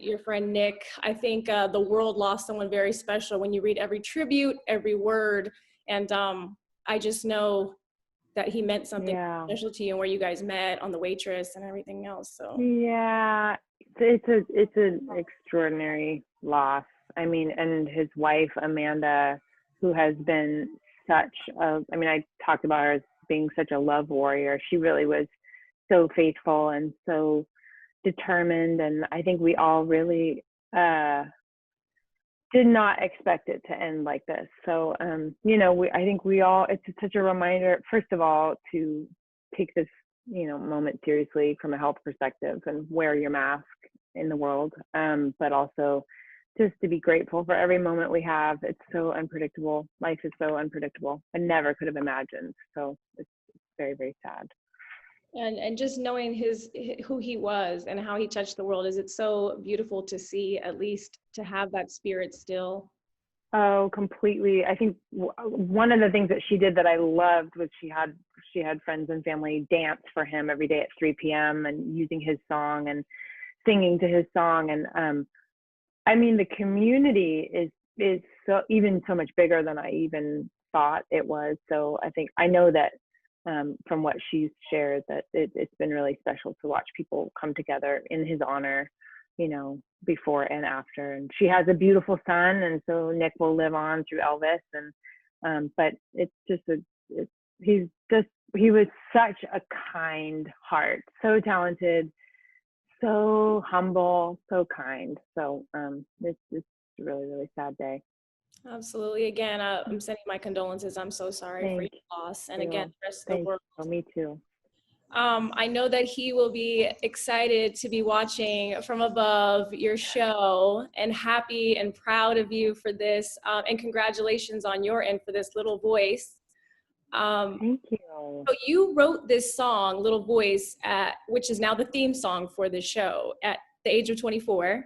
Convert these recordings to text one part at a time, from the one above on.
your friend Nick. I think the world lost someone very special when you read every tribute, every word. And I just know that he meant something special to you and where you guys met on the Waitress and everything else. So yeah, it's an extraordinary loss. I mean, and his wife Amanda, who has been such a, I mean, I talked about her as being such a love warrior. She really was so faithful and so determined, and I think we all really did not expect it to end like this. So you know, I think we all, it's such a reminder, first of all, to take this, you know, moment seriously from a health perspective and wear your mask in the world, but also just to be grateful for every moment we have. It's so unpredictable. Life is so unpredictable. I never could have imagined. So it's very, very sad. And just knowing who he was and how he touched the world, is it so beautiful to see, at least to have that spirit still? Oh, completely. I think one of the things that she did that I loved was she had friends and family dance for him every day at 3 p.m. and using his song and singing to his song. And I mean, the community is so much bigger than I even thought it was. So I know that from what she's shared, that it's been really special to watch people come together in his honor, you know, before and after. And she has a beautiful son, and so Nick will live on through Elvis. And but it's just he was such a kind heart, so talented, so humble, so kind. So it's a really, really sad day. Absolutely. Again, I'm sending my condolences. I'm so sorry for your loss. And again, the rest of the world. Me too. I know that he will be excited to be watching from above your show, and happy and proud of you for this. And congratulations on your end for this Little Voice. Thank you. So you wrote this song, Little Voice, which is now the theme song for the show, at the age of 24.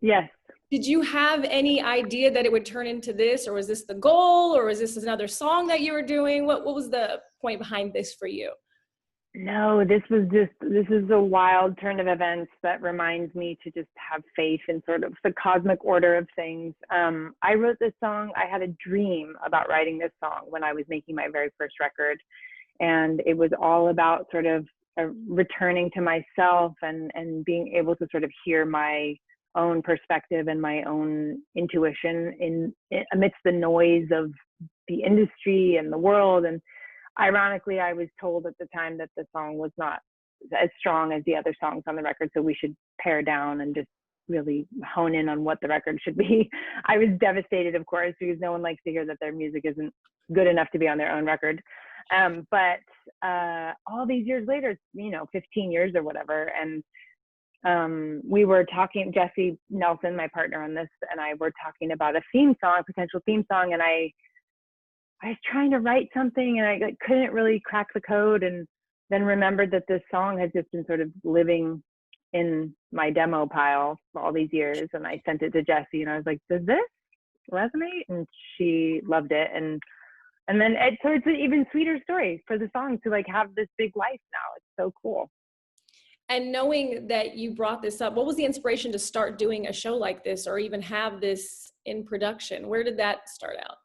Yes. Did you have any idea that it would turn into this, or was this the goal, or was this another song that you were doing? What was the point behind this for you? No, this is a wild turn of events that reminds me to just have faith in sort of the cosmic order of things. I wrote this song. I had a dream about writing this song when I was making my very first record. And it was all about sort of returning to myself and being able to sort of hear my own perspective and my own intuition in amidst the noise of the industry and the world. And ironically, I was told at the time that the song was not as strong as the other songs on the record, so we should pare down and just really hone in on what the record should be. I was devastated, of course, because no one likes to hear that their music isn't good enough to be on their own record. But all these years later, you know, 15 years or whatever, and we were talking, Jesse Nelson, my partner on this, and I were talking about a theme song, a potential theme song, and I was trying to write something, and I couldn't really crack the code, and then remembered that this song had just been sort of living in my demo pile for all these years, and I sent it to Jesse, and I was like, does this resonate? And she loved it, and then so it's an even sweeter story for the song to like have this big life now. It's so cool. And knowing that you brought this up, what was the inspiration to start doing a show like this, or even have this in production? Where did that start out?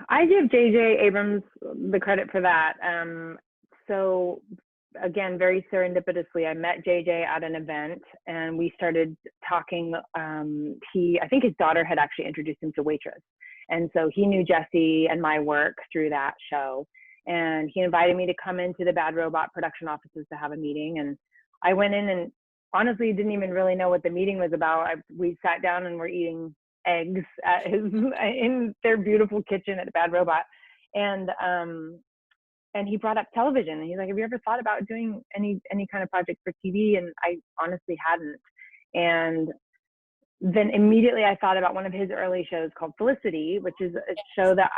I give J.J. Abrams the credit for that. So again, very serendipitously, I met J.J. at an event, and we started talking. I think his daughter had actually introduced him to Waitress. And so he knew Jesse and my work through that show. And he invited me to come into the Bad Robot production offices to have a meeting. And I went in and honestly didn't even really know what the meeting was about. We sat down and were eating eggs in their beautiful kitchen at Bad Robot. And he brought up television, and he's like, have you ever thought about doing any kind of project for TV? And I honestly hadn't. And then immediately I thought about one of his early shows called Felicity, which is a show that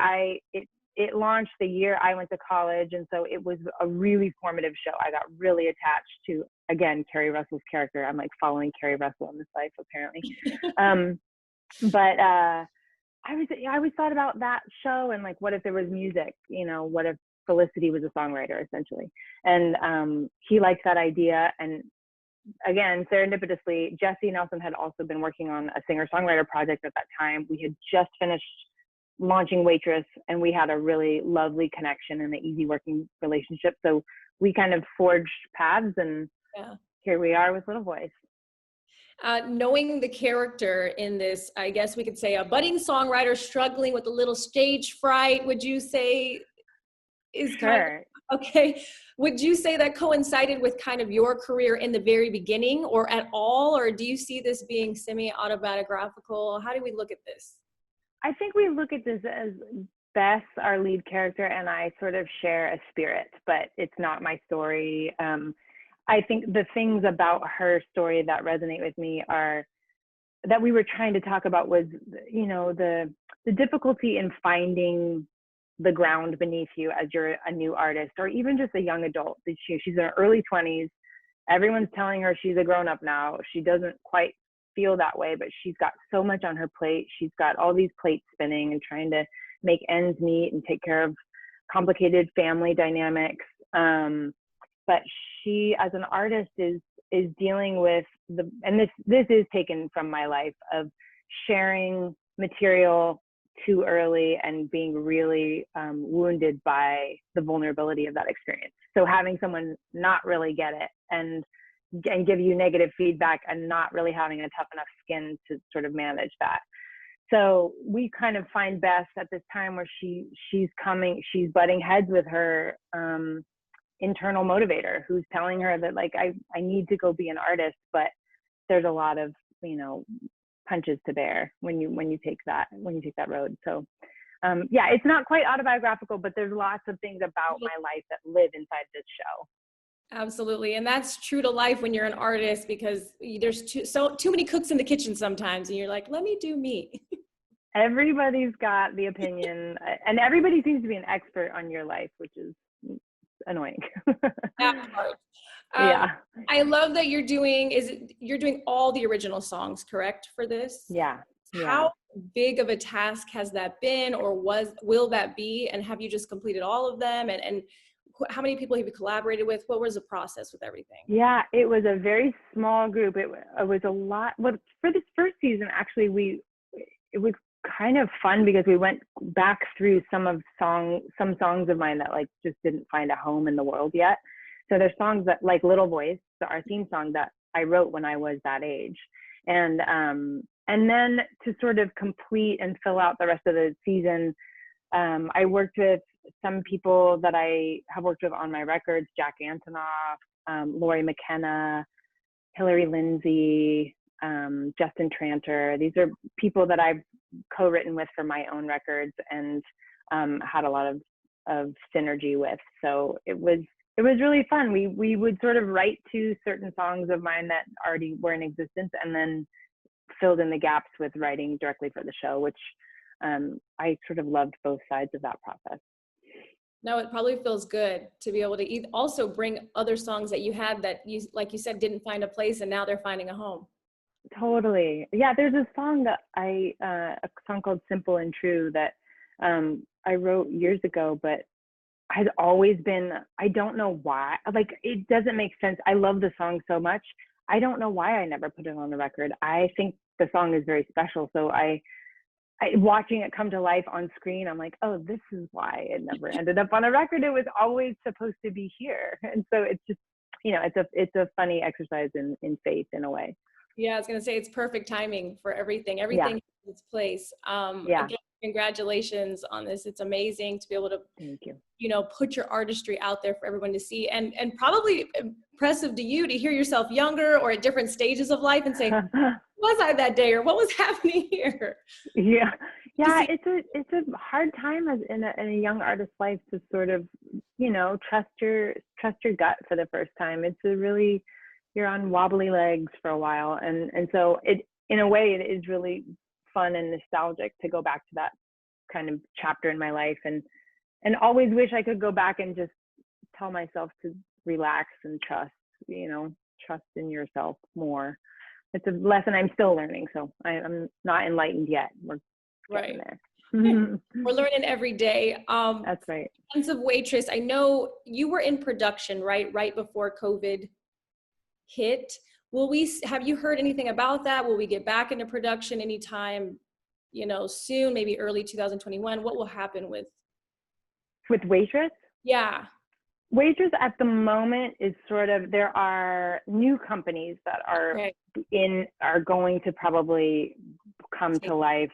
it launched the year I went to college. And so it was a really formative show. I got really attached to, again, Kerry Russell's character. I'm like following Kerry Russell in this life, apparently. But I always thought about that show and like, what if there was music, you know, what if Felicity was a songwriter essentially? And he liked that idea. And again, serendipitously, Jesse Nelson had also been working on a singer-songwriter project at that time. We had just finished launching Waitress, and we had a really lovely connection and an easy working relationship. So we kind of forged paths, and here we are with Little Voice. Knowing the character in this, I guess we could say a budding songwriter struggling with a little stage fright, would you say is kind of, okay. Would you say that coincided with kind of your career in the very beginning or at all? Or do you see this being semi-autobiographical? How do we look at this? I think we look at this as Bess, our lead character, and I sort of share a spirit, but it's not my story. I think the things about her story that resonate with me are that we were trying to talk about was, you know, the difficulty in finding the ground beneath you as you're a new artist, or even just a young adult. She's in her early 20s. Everyone's telling her she's a grown-up now. She doesn't quite feel that way, but she's got so much on her plate. She's got all these plates spinning and trying to make ends meet and take care of complicated family dynamics. But she, as an artist, is dealing with and this is taken from my life, of sharing material too early and being really wounded by the vulnerability of that experience. So having someone not really get it and give you negative feedback and not really having a tough enough skin to sort of manage that. So we kind of find Bess at this time where she's butting heads with her internal motivator, who's telling her that, like, I need to go be an artist, but there's a lot of, you know, punches to bear when you take that road. So it's not quite autobiographical, but there's lots of things about my life that live inside this show. Absolutely. And that's true to life when you're an artist, because there's too many cooks in the kitchen sometimes, and you're like, let me do me. Everybody's got the opinion, and everybody seems to be an expert on your life, which is annoying. That part. Yeah. I love that you're doing all the original songs, correct, for this? Yeah. How big of a task has that been, or will that be? And have you just completed all of them? And how many people have you collaborated with? What was the process with everything? Yeah, it was a very small group. It was a lot. Well, for this first season, actually, it was kind of fun because we went back through some songs of mine that, like, just didn't find a home in the world yet. So there's songs that, like Little Voice, our theme song, that I wrote when I was that age. And then to sort of complete and fill out the rest of the season, I worked with some people that I have worked with on my records: Jack Antonoff, Lori McKenna, Hillary Lindsay, Justin Tranter. These are people that I've co-written with for my own records and had a lot of synergy with. So it was really fun. We would sort of write to certain songs of mine that already were in existence, and then filled in the gaps with writing directly for the show, which I sort of loved both sides of that process. No, it probably feels good to be able to also bring other songs that you had that you, like you said, didn't find a place, and now they're finding a home. Totally. Yeah, there's a song that a song called Simple and True that I wrote years ago, but has always been, I don't know why, like, it doesn't make sense. I love the song so much. I don't know why I never put it on the record. I think the song is very special. So I watching it come to life on screen, I'm like, oh, this is why it never ended up on a record. It was always supposed to be here. And so it's just, you know, it's a funny exercise in faith in a way. Yeah, I was going to say, it's perfect timing for everything. Everything in its place. Again, congratulations on this. It's amazing to be able to, thank you, you know, put your artistry out there for everyone to see, and probably impressive to you to hear yourself younger or at different stages of life and say, was I that day, or what was happening here? Yeah. It's a hard time as in a young artist's life to sort of, you know, trust your gut for the first time. It's you're on wobbly legs for a while, and so it, in a way, it is really fun and nostalgic to go back to that kind of chapter in my life, and always wish I could go back and just tell myself to relax and trust in yourself more. It's a lesson I'm still learning, so I'm not enlightened yet. We're getting there. We're learning every day. That's right. In terms of Waitress, I know you were in production right before COVID hit. have you heard anything about that? Will we get back into production anytime, soon, maybe early 2021? What will happen with Waitress? Yeah. Waitress at the moment is sort of, there are new companies that are going to probably come to life.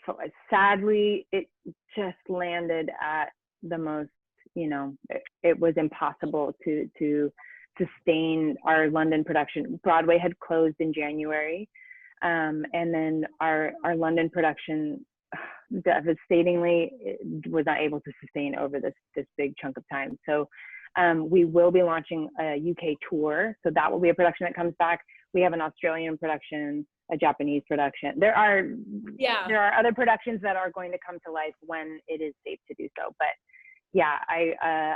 Sadly, it just landed at the most, it was impossible to sustain our London production. Broadway had closed in January, and then our London production devastatingly was not able to sustain over this big chunk of time. So we will be launching a UK tour. So that will be a production that comes back. We have an Australian production, a Japanese production. There are other productions that are going to come to life when it is safe to do so. But yeah,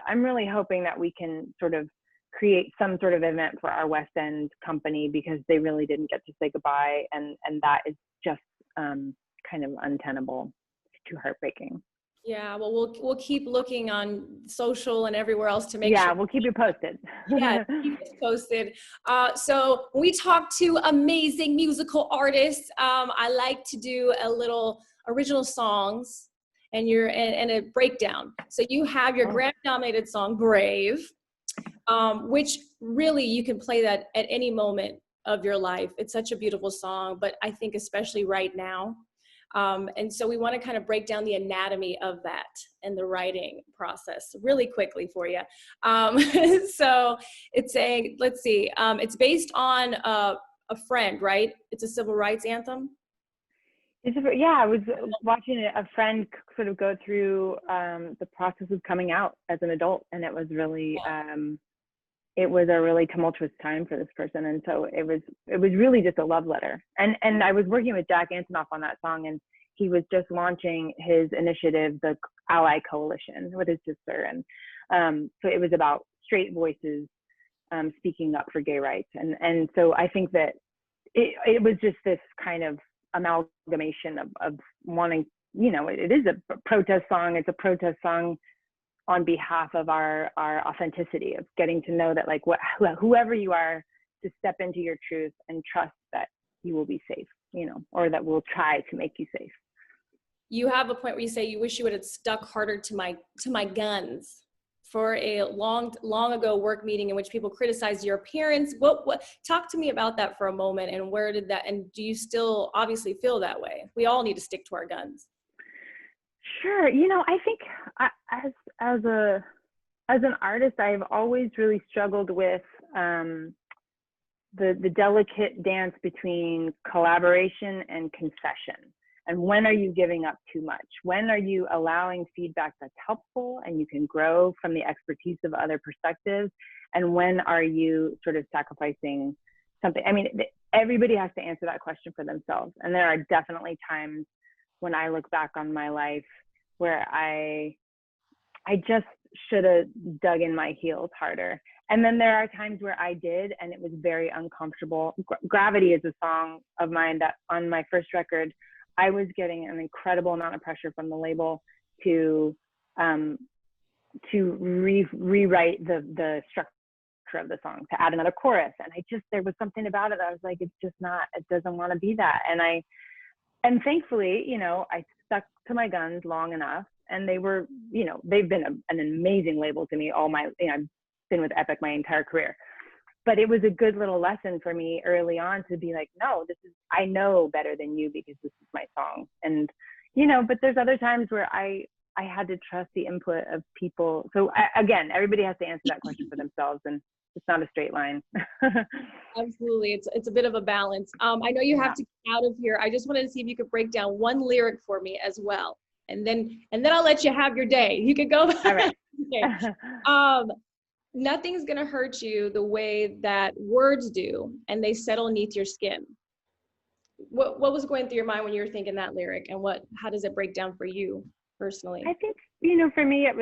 I'm really hoping that we can sort of create some sort of event for our West End company, because they really didn't get to say goodbye, and that is just kind of untenable. It's too heartbreaking. Yeah, well, we'll keep looking on social and everywhere else to make sure. Yeah, we'll keep you posted. Yeah, keep us posted. So when we talk to amazing musical artists, I like to do a little original songs and a breakdown. So you have your Grammy-nominated song, Brave, which really you can play that at any moment of your life. It's such a beautiful song, but I think especially right now. And so we want to kind of break down the anatomy of that and the writing process really quickly for you. So it's it's based on a friend, right? It's a civil rights anthem. I was watching a friend sort of go through the process of coming out as an adult, and it was really it was a really tumultuous time for this person, and so it was really just a love letter. And I was working with Jack Antonoff on that song, and he was just launching his initiative, the Ally Coalition, with his sister, and so it was about straight voices speaking up for gay rights, and so I think that it was just this kind of amalgamation of wanting, it is a protest song. It's a protest song on behalf of our authenticity, of getting to know that, like, whoever you are, to step into your truth and trust that you will be safe, or that we'll try to make you safe. You have a point where you say you wish you would have stuck harder to my guns for a long ago work meeting in which people criticized your appearance. What talk to me about that for a moment, and where did that, and do you still obviously feel that way? We all need to stick to our guns. Sure. I think as an artist, I've always really struggled with the delicate dance between collaboration and concession. And when are you giving up too much? When are you allowing feedback that's helpful and you can grow from the expertise of other perspectives? And when are you sort of sacrificing something? I mean, everybody has to answer that question for themselves. And there are definitely times when I look back on my life where I just should have dug in my heels harder. And then there are times where I did, and it was very uncomfortable. Gravity is a song of mine that on my first record, I was getting an incredible amount of pressure from the label to rewrite the structure of the song, to add another chorus. And there was something about it that I was like, it's just not, it doesn't want to be that. And thankfully, I stuck to my guns long enough, and they were, they've been an amazing label to me I've been with Epic my entire career. But it was a good little lesson for me early on to be like, no, I know better than you because this is my song. And, but there's other times where I had to trust the input of people. So again, everybody has to answer that question for themselves, and it's not a straight line. Absolutely. It's a bit of a balance. I know you have to get out of here. I just wanted to see if you could break down one lyric for me as well. And then I'll let you have your day. You could go. All right. Okay. Nothing's going to hurt you the way that words do, and they settle beneath your skin. What was going through your mind when you were thinking that lyric, and how does it break down for you personally? I think, for me, it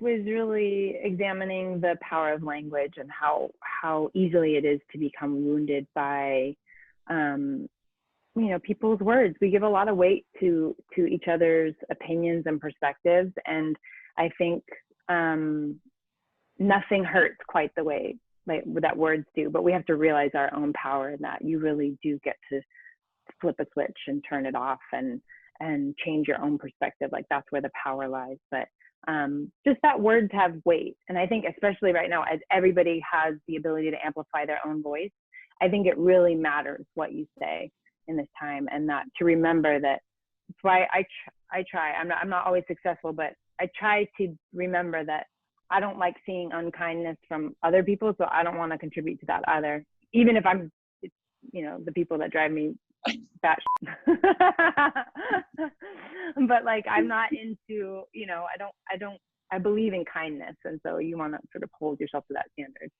was really examining the power of language and how easily it is to become wounded by, people's words. We give a lot of weight to each other's opinions and perspectives, and I think, nothing hurts quite the way like that words do, but we have to realize our own power in that you really do get to flip a switch and turn it off and change your own perspective. Like that's where the power lies. But just that words have weight. And I think especially right now, as everybody has the ability to amplify their own voice, I think it really matters what you say in this time, and that to remember that. That's why I try. I'm not always successful, but I try to remember that I don't like seeing unkindness from other people, so I don't want to contribute to that either. Even if I'm, the people that drive me batshit. But like, I'm not into, I believe in kindness, and so you want to sort of hold yourself to that standard.